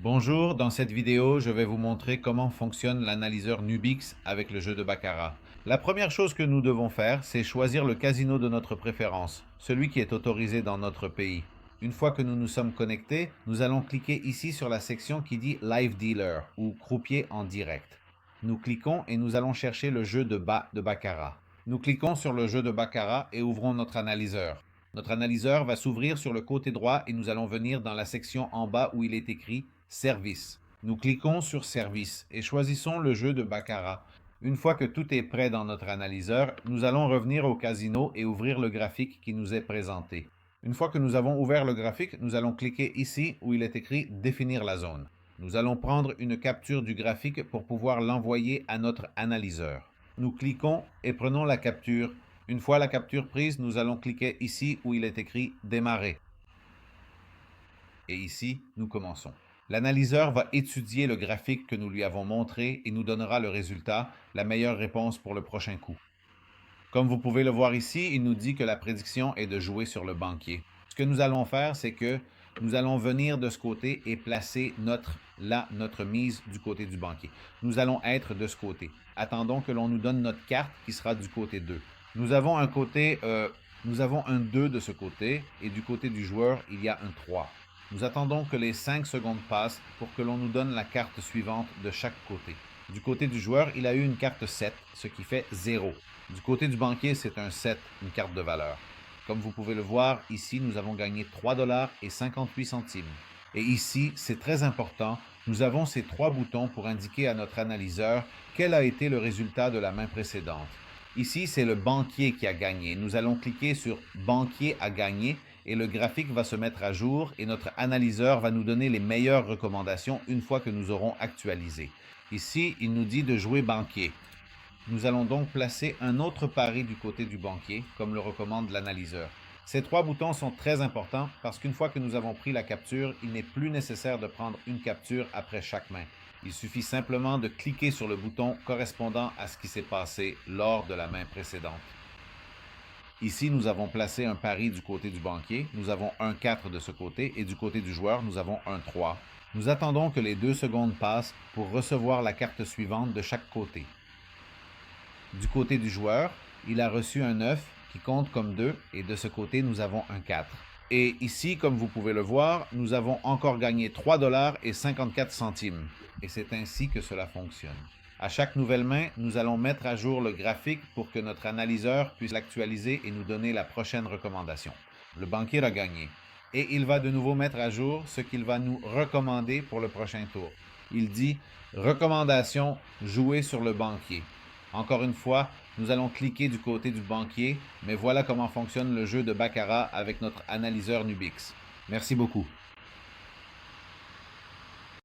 Bonjour, dans cette vidéo, je vais vous montrer comment fonctionne l'analyseur Nubix avec le jeu de baccarat. La première chose que nous devons faire, c'est choisir le casino de notre préférence, celui qui est autorisé dans notre pays. Une fois que nous nous sommes connectés, nous allons cliquer ici sur la section qui dit Live Dealer ou Croupier en direct. Nous cliquons et nous allons chercher le jeu de baccarat. Nous cliquons sur le jeu de baccarat et ouvrons notre analyseur. Notre analyseur va s'ouvrir sur le côté droit et nous allons venir dans la section en bas où il est écrit Service. Nous cliquons sur Service et choisissons le jeu de baccarat. Une fois que tout est prêt dans notre analyseur, nous allons revenir au casino et ouvrir le graphique qui nous est présenté. Une fois que nous avons ouvert le graphique, nous allons cliquer ici où il est écrit Définir la zone. Nous allons prendre une capture du graphique pour pouvoir l'envoyer à notre analyseur. Nous cliquons et prenons la capture. Une fois la capture prise, nous allons cliquer ici où il est écrit Démarrer. Et ici, nous commençons. L'analyseur va étudier le graphique que nous lui avons montré et nous donnera le résultat, la meilleure réponse pour le prochain coup. Comme vous pouvez le voir ici, il nous dit que la prédiction est de jouer sur le banquier. Ce que nous allons faire, c'est que nous allons venir de ce côté et placer notre mise du côté du banquier. Nous allons être de ce côté. Attendons que l'on nous donne notre carte qui sera du côté 2. Nous avons un 2 de ce côté et du côté du joueur, il y a un 3. Nous attendons que les 5 secondes passent pour que l'on nous donne la carte suivante de chaque côté. Du côté du joueur, il a eu une carte 7, ce qui fait 0. Du côté du banquier, c'est un 7, une carte de valeur. Comme vous pouvez le voir, ici, nous avons gagné 3,58 $. Et ici, c'est très important, nous avons ces 3 boutons pour indiquer à notre analyseur quel a été le résultat de la main précédente. Ici, c'est le banquier qui a gagné. Nous allons cliquer sur « Banquier a gagné » et le graphique va se mettre à jour et notre analyseur va nous donner les meilleures recommandations une fois que nous aurons actualisé. Ici, il nous dit de jouer banquier. Nous allons donc placer un autre pari du côté du banquier, comme le recommande l'analyseur. Ces 3 boutons sont très importants parce qu'une fois que nous avons pris la capture, il n'est plus nécessaire de prendre une capture après chaque main. Il suffit simplement de cliquer sur le bouton correspondant à ce qui s'est passé lors de la main précédente. Ici, nous avons placé un pari du côté du banquier, nous avons un 4 de ce côté et du côté du joueur, nous avons un 3. Nous attendons que les 2 secondes passent pour recevoir la carte suivante de chaque côté. Du côté du joueur, il a reçu un 9 qui compte comme 2 et de ce côté, nous avons un 4. Et ici, comme vous pouvez le voir, nous avons encore gagné 3,54 $. Et c'est ainsi que cela fonctionne. À chaque nouvelle main, nous allons mettre à jour le graphique pour que notre analyseur puisse l'actualiser et nous donner la prochaine recommandation. Le banquier a gagné. Et il va de nouveau mettre à jour ce qu'il va nous recommander pour le prochain tour. Il dit « Recommandation, jouer sur le banquier ». Encore une fois, nous allons cliquer du côté du banquier, mais voilà comment fonctionne le jeu de baccarat avec notre analyseur Nubix. Merci beaucoup.